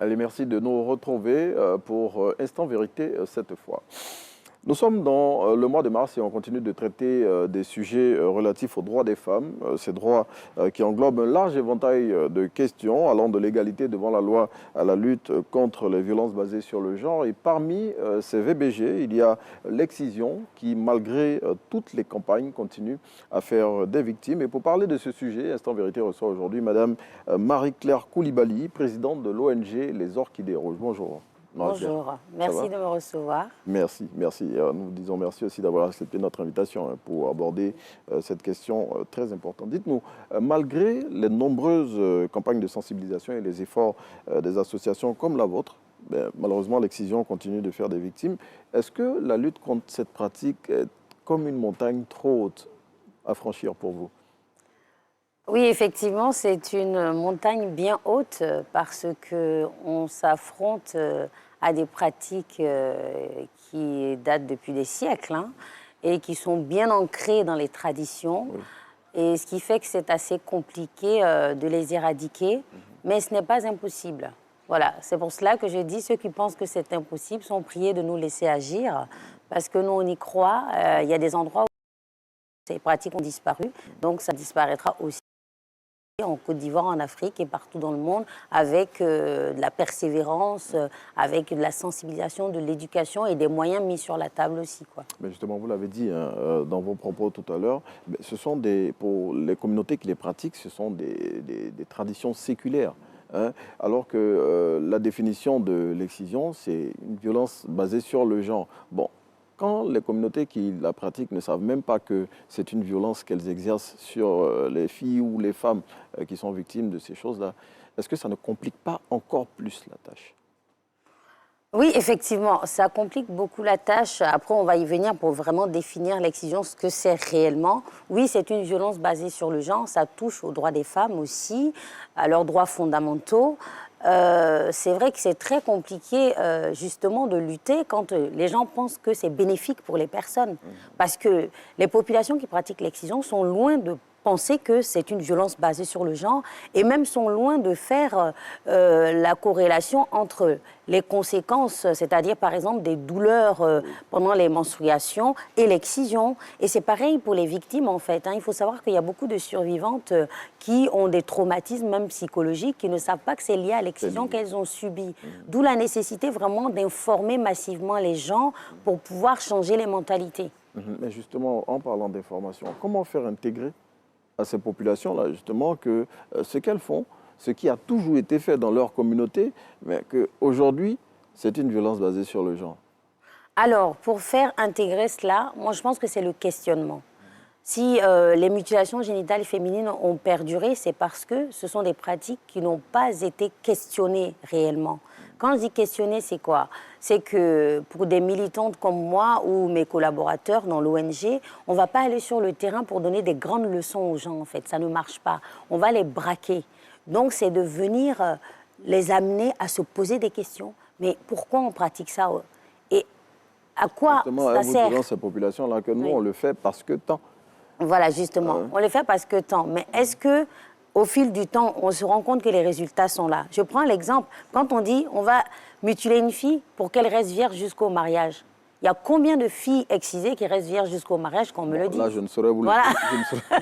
Allez, merci de nous retrouver pour Instant Vérité cette fois. Nous sommes dans le mois de mars et on continue de traiter des sujets relatifs aux droits des femmes, ces droits qui englobent un large éventail de questions allant de l'égalité devant la loi à la lutte contre les violences basées sur le genre. Et parmi ces VBG, il y a l'excision qui, malgré toutes les campagnes, continue à faire des victimes. Et pour parler de ce sujet, Instant Vérité reçoit aujourd'hui Madame Marie-Claire Koulibaly, présidente de l'ONG Les Orchidées Rouges. Bonjour. Bonjour, merci de me recevoir. Merci, merci. Nous disons merci aussi d'avoir accepté notre invitation pour aborder cette question très importante. Dites-nous, malgré les nombreuses campagnes de sensibilisation et les efforts des associations comme la vôtre, malheureusement l'excision continue de faire des victimes. Est-ce que la lutte contre cette pratique est comme une montagne trop haute à franchir pour vous? Oui, effectivement, c'est une montagne bien haute parce qu'on s'affronte à des pratiques qui datent depuis des siècles et qui sont bien ancrées dans les traditions. Oui. Et ce qui fait que c'est assez compliqué de les éradiquer, mais ce n'est pas impossible. Voilà, c'est pour cela que je dis ceux qui pensent que c'est impossible sont priés de nous laisser agir parce que nous, on y croit. Il y a des endroits où ces pratiques ont disparu, donc ça disparaîtra aussi en Côte d'Ivoire, en Afrique et partout dans le monde, avec de la persévérance, avec de la sensibilisation, de l'éducation et des moyens mis sur la table aussi, quoi. Mais justement, vous l'avez dit dans vos propos tout à l'heure, pour les communautés qui les pratiquent, ce sont des traditions séculaires. Alors que la définition de l'excision, c'est une violence basée sur le genre. Bon. Quand les communautés qui la pratiquent ne savent même pas que c'est une violence qu'elles exercent sur les filles ou les femmes qui sont victimes de ces choses-là, est-ce que ça ne complique pas encore plus la tâche? Oui, effectivement, ça complique beaucoup la tâche. Après, on va y venir pour vraiment définir l'excision, ce que c'est réellement. Oui, c'est une violence basée sur le genre, ça touche aux droits des femmes aussi, à leurs droits fondamentaux. C'est vrai que c'est très compliqué justement de lutter quand les gens pensent que c'est bénéfique pour les personnes. Parce que les populations qui pratiquent l'excision sont loin de penser que c'est une violence basée sur le genre et même sont loin de faire la corrélation entre les conséquences, c'est-à-dire par exemple des douleurs pendant les menstruations et l'excision. Et c'est pareil pour les victimes en fait. Il faut savoir qu'il y a beaucoup de survivantes qui ont des traumatismes même psychologiques, qui ne savent pas que c'est lié à l'excision qu'elles ont subie. D'où la nécessité vraiment d'informer massivement les gens pour pouvoir changer les mentalités. Mais justement, en parlant d'information, comment faire intégrer à ces populations-là, justement, que ce qu'elles font, ce qui a toujours été fait dans leur communauté, mais qu'aujourd'hui, c'est une violence basée sur le genre? Alors, pour faire intégrer cela, moi, je pense que c'est le questionnement. Si les mutilations génitales féminines ont perduré, c'est parce que ce sont des pratiques qui n'ont pas été questionnées réellement. Quand je dis questionner, c'est quoi? C'est que pour des militantes comme moi ou mes collaborateurs dans l'ONG, on ne va pas aller sur le terrain pour donner des grandes leçons aux gens, en fait. Ça ne marche pas. On va les braquer. Donc, c'est de venir les amener à se poser des questions. Mais pourquoi on pratique ça? Et à quoi ça sert? Dans ces populations-là, que nous, on le fait parce que tant. Voilà, justement. On le fait parce que tant. Mais est-ce que au fil du temps, on se rend compte que les résultats sont là? Je prends l'exemple, quand on dit on va mutiler une fille pour qu'elle reste vierge jusqu'au mariage. Il y a combien de filles excisées qui restent vierges jusqu'au mariage, qu'on me le dit? Là, je ne saurais vous,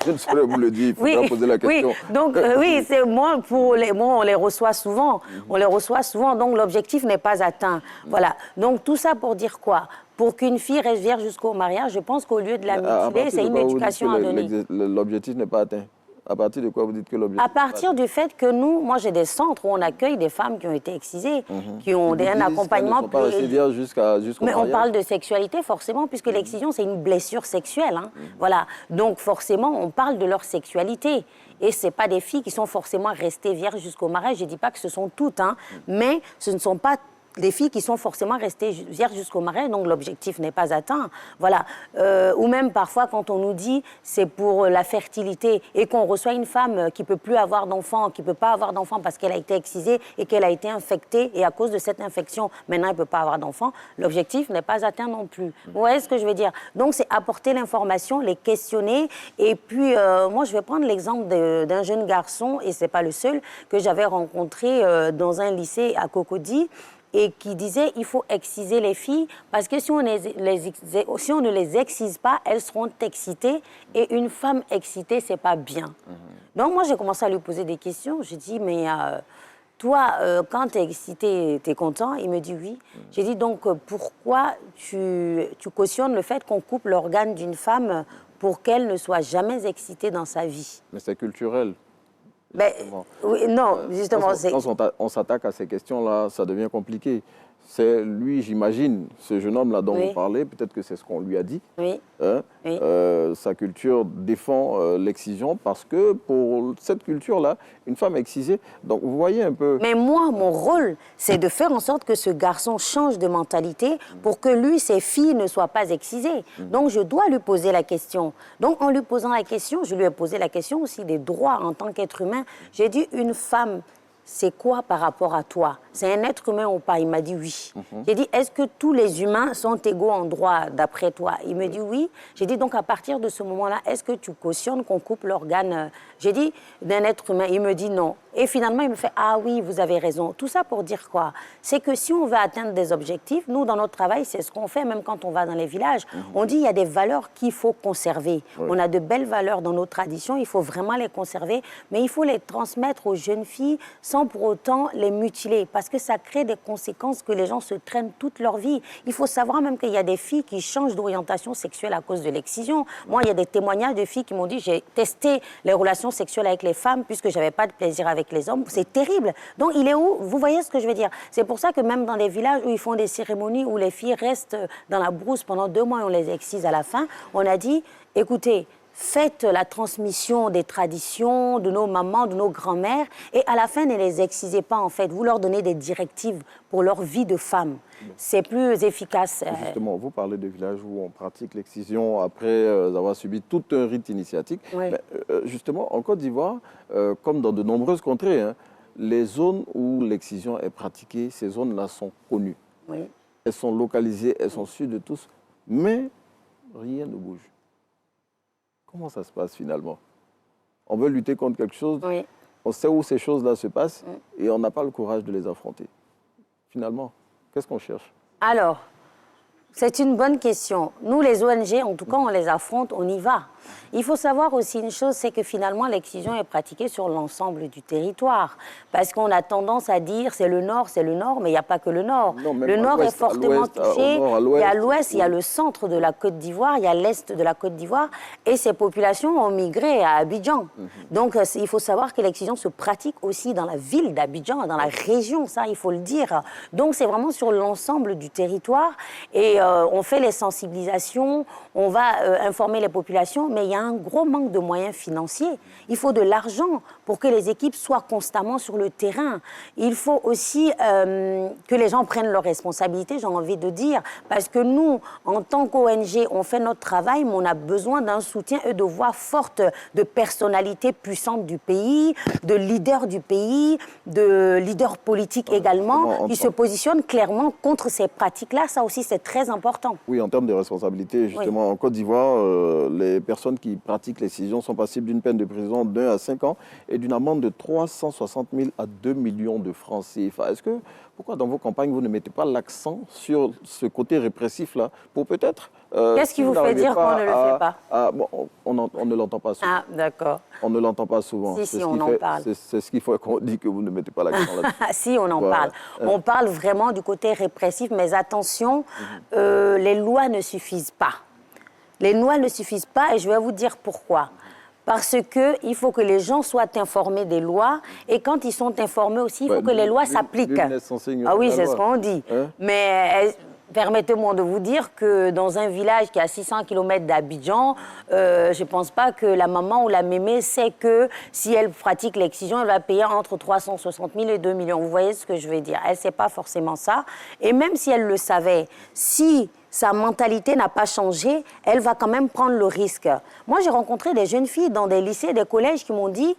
je ne saurais vous le dire, il faudra poser la question. Oui, donc oui, c'est moi, on les reçoit souvent. On les reçoit souvent, donc l'objectif n'est pas atteint. Voilà, donc tout ça pour dire quoi? Pour qu'une fille reste vierge jusqu'au mariage, je pense qu'au lieu de la mutiler, c'est une éducation à donner. L'objectif n'est pas atteint. À partir de quoi vous dites que l'objectif? À partir du fait que nous, moi j'ai des centres où on accueille des femmes qui ont été excisées, qui ont un accompagnement. Ne sont pas restées vierges jusqu'au mariage. Mais on parle de sexualité forcément, puisque l'excision c'est une blessure sexuelle. Voilà, donc forcément on parle de leur sexualité. Et ce n'est pas des filles qui sont forcément restées vierges jusqu'au mariage. Je ne dis pas que ce sont toutes, mais ce ne sont pas des filles qui sont forcément restées vierges jusqu'au mariage, donc l'objectif n'est pas atteint. Voilà. Ou même parfois, quand on nous dit c'est pour la fertilité et qu'on reçoit une femme qui ne peut plus avoir d'enfant, qui ne peut pas avoir d'enfant parce qu'elle a été excisée et qu'elle a été infectée, et à cause de cette infection, maintenant elle ne peut pas avoir d'enfant, l'objectif n'est pas atteint non plus. Vous voyez ce que je veux dire? Donc c'est apporter l'information, les questionner, et puis moi je vais prendre l'exemple d'un jeune garçon, et ce n'est pas le seul, que j'avais rencontré dans un lycée à Cocody, et qui disait il faut exciser les filles parce que si on ne les excise pas, elles seront excitées, et une femme excitée, c'est pas bien. Donc moi j'ai commencé à lui poser des questions. J'ai dit mais toi, quand tu es excité, tu es content? Il me dit oui. J'ai dit donc pourquoi tu cautionnes le fait qu'on coupe l'organe d'une femme pour qu'elle ne soit jamais excitée dans sa vie? Mais c'est culturel. Ben, oui, non, justement. Quand on s'attaque à ces questions-là, ça devient compliqué. C'est lui, j'imagine, ce jeune homme-là dont vous parlez, peut-être que c'est ce qu'on lui a dit. Oui. Sa culture défend l'excision parce que pour cette culture-là, une femme excisée, donc vous voyez un peu... Mais moi, mon rôle, c'est de faire en sorte que ce garçon change de mentalité pour que lui, ses filles ne soient pas excisées. Donc je dois lui poser la question. Donc en lui posant la question, je lui ai posé la question aussi des droits en tant qu'être humain. J'ai dit, une femme, c'est quoi par rapport à toi? C'est un être humain ou pas? Il m'a dit oui. J'ai dit, est-ce que tous les humains sont égaux en droit d'après toi? Il me dit oui. J'ai dit, donc à partir de ce moment-là, est-ce que tu cautionnes qu'on coupe l'organe, j'ai dit, d'un être humain? Il me dit non. Et finalement, il me fait, ah oui, vous avez raison. Tout ça pour dire quoi? C'est que si on veut atteindre des objectifs, nous, dans notre travail, c'est ce qu'on fait, même quand on va dans les villages. On dit, il y a des valeurs qu'il faut conserver. On a de belles valeurs dans nos traditions, il faut vraiment les conserver, mais il faut les transmettre aux jeunes filles sans pour autant les mutiler, parce que ça crée des conséquences que les gens se traînent toute leur vie. Il faut savoir même qu'il y a des filles qui changent d'orientation sexuelle à cause de l'excision. Moi, il y a des témoignages de filles qui m'ont dit, j'ai testé les relations sexuelles avec les femmes puisque je n'avais pas de plaisir avec les hommes. C'est terrible. Donc, il est où? Vous voyez ce que je veux dire? C'est pour ça que même dans les villages où ils font des cérémonies où les filles restent dans la brousse pendant 2 mois et on les excise à la fin, on a dit, écoutez, faites la transmission des traditions de nos mamans, de nos grands-mères, et à la fin, ne les excisez pas, en fait. Vous leur donnez des directives pour leur vie de femme. C'est plus efficace. Justement, vous parlez de villages où on pratique l'excision après avoir subi tout un rite initiatique. Oui. Mais, justement, en Côte d'Ivoire, comme dans de nombreuses contrées, hein, les zones où l'excision est pratiquée, ces zones-là sont connues. Oui. Elles sont localisées, elles sont sûres de tous, mais rien ne bouge. Comment ça se passe finalement? On veut lutter contre quelque chose, on sait où ces choses-là se passent et on n'a pas le courage de les affronter. Finalement, qu'est-ce qu'on cherche? Alors, c'est une bonne question. Nous, les ONG, en tout cas, on les affronte, on y va. Il faut savoir aussi une chose, c'est que finalement, l'excision est pratiquée sur l'ensemble du territoire. Parce qu'on a tendance à dire c'est le Nord, mais il n'y a pas que le Nord. Non, le Nord est fortement touché. Il y a l'Ouest, il y a le centre de la Côte d'Ivoire, il y a l'Est de la Côte d'Ivoire. Et ces populations ont migré à Abidjan. Donc, il faut savoir que l'excision se pratique aussi dans la ville d'Abidjan, dans la région, ça, il faut le dire. Donc, c'est vraiment sur l'ensemble du territoire. Et on fait les sensibilisations, on va informer les populations, mais il y a un gros manque de moyens financiers. Il faut de l'argent pour que les équipes soient constamment sur le terrain. Il faut aussi que les gens prennent leurs responsabilités, j'ai envie de dire, parce que nous, en tant qu'ONG, on fait notre travail, mais on a besoin d'un soutien et de voix fortes de personnalités puissantes du pays, de leaders du pays, de leaders politiques également, qui se positionnent clairement contre ces pratiques-là. Ça aussi, c'est très important. Oui, en termes de responsabilité, justement, en Côte d'Ivoire, les personnes qui pratiquent l'excision sont passibles d'une peine de prison d'1 à 5 ans et d'une amende de 360 000 à 2 millions de francs CFA. Pourquoi dans vos campagnes, vous ne mettez pas l'accent sur ce côté répressif-là pour peut-être... Qu'est-ce qui vous fait dire qu'on ne le fait pas? Bon, on ne l'entend pas souvent. Ah, d'accord. On ne l'entend pas souvent. Si, on en parle. C'est ce qu'il faut qu'on dit que vous ne mettez pas l'accent là-dessus. Si, on en parle. On parle vraiment du côté répressif, mais attention, les lois ne suffisent pas. Les lois ne suffisent pas et je vais vous dire pourquoi. Parce qu'il faut que les gens soient informés des lois et quand ils sont informés aussi, il faut que les lois s'appliquent. Ah oui, c'est ce qu'on dit. Mais Permettez-moi de vous dire que dans un village qui est à 600 km d'Abidjan, je ne pense pas que la maman ou la mémé sait que si elle pratique l'excision, elle va payer entre 360 000 et 2 millions. Vous voyez ce que je veux dire? Elle ne sait pas forcément ça. Et même si elle le savait, si sa mentalité n'a pas changé, elle va quand même prendre le risque. Moi, j'ai rencontré des jeunes filles dans des lycées, des collèges qui m'ont dit...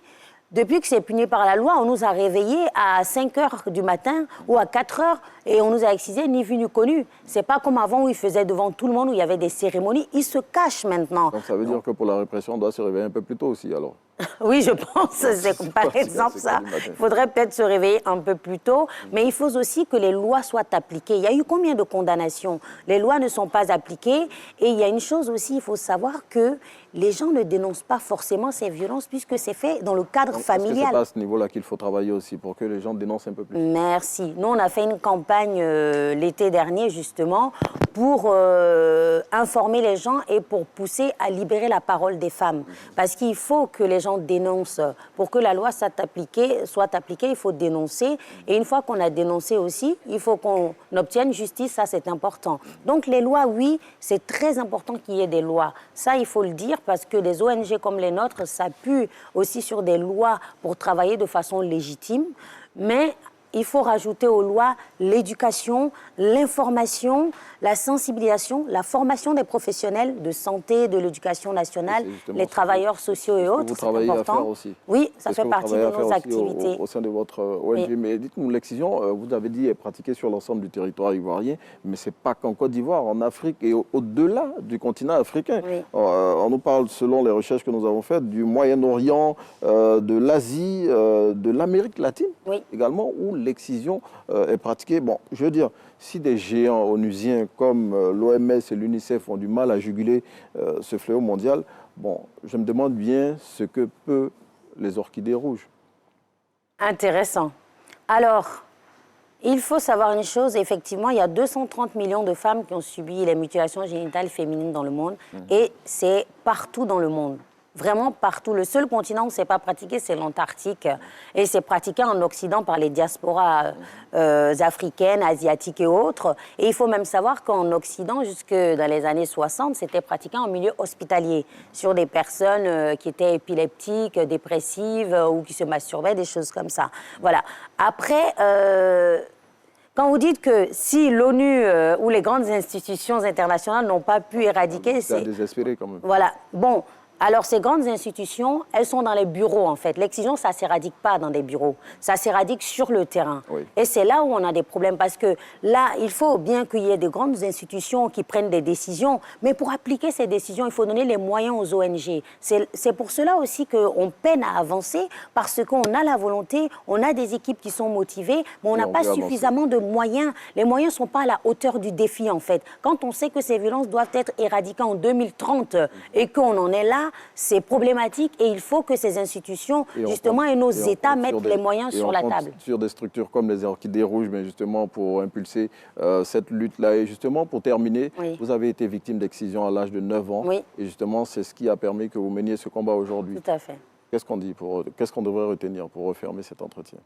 Depuis que c'est puni par la loi, on nous a réveillés à 5 h du matin ou à 4 h et on nous a excisés ni vu ni connu. C'est pas comme avant où ils faisaient devant tout le monde, où il y avait des cérémonies. Ils se cachent maintenant. Donc ça veut dire que pour la répression, on doit se réveiller un peu plus tôt aussi alors? Oui, je pense, c'est par exemple ça. Il faudrait peut-être se réveiller un peu plus tôt, mais il faut aussi que les lois soient appliquées. Il y a eu combien de condamnations? Les lois ne sont pas appliquées. Et il y a une chose aussi, il faut savoir que les gens ne dénoncent pas forcément ces violences puisque c'est fait dans le cadre familial. Est-ce que c'est pas à ce niveau-là qu'il faut travailler aussi pour que les gens dénoncent un peu plus? Merci. Nous, on a fait une campagne l'été dernier, justement, pour informer les gens et pour pousser à libérer la parole des femmes. Parce qu'il faut que les gens dénoncent. Pour que la loi soit appliquée, il faut dénoncer. Et une fois qu'on a dénoncé aussi, il faut qu'on obtienne justice. Ça, c'est important. Donc, les lois, oui, c'est très important qu'il y ait des lois. Ça, il faut le dire parce que des ONG comme les nôtres s'appuient aussi sur des lois pour travailler de façon légitime. Mais il faut rajouter aux lois l'éducation, l'information, la sensibilisation, la formation des professionnels de santé, de l'éducation nationale, les travailleurs sociaux et autres. Vous travaillez à faire aussi. Oui, ça fait partie de nos activités. Au sein de votre ONG. Oui. Mais dites-nous, l'excision, vous avez dit, est pratiquée sur l'ensemble du territoire ivoirien, mais ce n'est pas qu'en Côte d'Ivoire, en Afrique et au-delà du continent africain. Oui. On nous parle, selon les recherches que nous avons faites, du Moyen-Orient, de l'Asie, de l'Amérique latine également, où l'excision est pratiquée. Bon, je veux dire, si des géants onusiens comme l'OMS et l'UNICEF ont du mal à juguler ce fléau mondial, bon, je me demande bien ce que peuvent les orchidées rouges. Intéressant. Alors, il faut savoir une chose, effectivement, il y a 230 millions de femmes qui ont subi les mutilations génitales féminines dans le monde, et c'est partout dans le monde. Vraiment partout. Le seul continent où ce n'est pas pratiqué, c'est l'Antarctique. Et c'est pratiqué en Occident par les diasporas africaines, asiatiques et autres. Et il faut même savoir qu'en Occident, jusque dans les années 60, c'était pratiqué en milieu hospitalier, sur des personnes qui étaient épileptiques, dépressives ou qui se masturbaient, des choses comme ça. Voilà. Après... Quand vous dites que si l'ONU ou les grandes institutions internationales n'ont pas pu éradiquer... C'est désespéré quand même. Voilà. Bon... Alors, ces grandes institutions, elles sont dans les bureaux, en fait. L'excision, ça ne s'éradique pas dans des bureaux. Ça s'éradique sur le terrain. Oui. Et c'est là où on a des problèmes. Parce que là, il faut bien qu'il y ait de grandes institutions qui prennent des décisions. Mais pour appliquer ces décisions, il faut donner les moyens aux ONG. C'est pour cela aussi qu'on peine à avancer. Parce qu'on a la volonté, on a des équipes qui sont motivées, mais on n'a pas suffisamment de moyens. Les moyens ne sont pas à la hauteur du défi, en fait. Quand on sait que ces violences doivent être éradiquées en 2030 et qu'on en est là, c'est problématique et il faut que ces institutions, justement, et nos États mettent les moyens sur la table. Sur des structures comme les orchidées rouges, mais justement pour impulser cette lutte-là. Et justement, pour terminer, vous avez été victime d'excision à l'âge de 9 ans. Oui. Et justement, c'est ce qui a permis que vous meniez ce combat aujourd'hui. Tout à fait. Qu'est-ce qu'on dit qu'est-ce qu'on devrait retenir pour refermer cet entretien?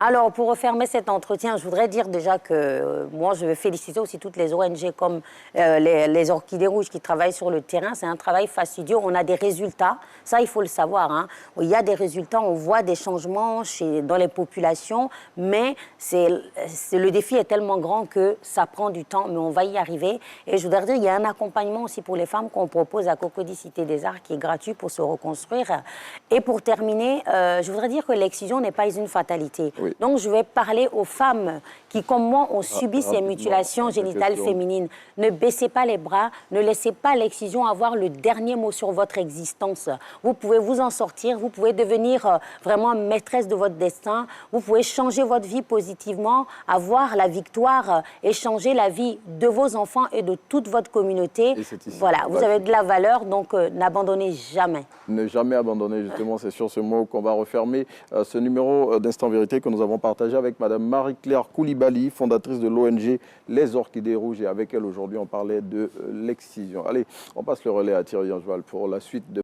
Alors, pour refermer cet entretien, je voudrais dire déjà que moi, je veux féliciter aussi toutes les ONG comme les Orchidées Rouges qui travaillent sur le terrain. C'est un travail fastidieux. On a des résultats. Ça, il faut le savoir. Hein. Il y a des résultats. On voit des changements dans les populations. Mais le défi est tellement grand que ça prend du temps. Mais on va y arriver. Et je voudrais dire qu'il y a un accompagnement aussi pour les femmes qu'on propose à Cocody Cité des Arts qui est gratuit pour se reconstruire. Et pour terminer, je voudrais dire que l'excision n'est pas une fatalité. Oui. Donc, je vais parler aux femmes qui, comme moi, ont subi ces mutilations génitales féminines. Ne baissez pas les bras, ne laissez pas l'excision avoir le dernier mot sur votre existence. Vous pouvez vous en sortir, vous pouvez devenir vraiment maîtresse de votre destin, vous pouvez changer votre vie positivement, avoir la victoire et changer la vie de vos enfants et de toute votre communauté. Voilà, vous avez de la valeur, donc n'abandonnez jamais. Ne jamais abandonner, justement, c'est sur ce mot qu'on va refermer ce numéro d'Instant Vérité que nous avons partagé avec Mme Marie-Claire Koulibaly, fondatrice de l'ONG Les Orchidées Rouges. Et avec elle, aujourd'hui, on parlait de l'excision. Allez, on passe le relais à Thierry Angeval pour la suite de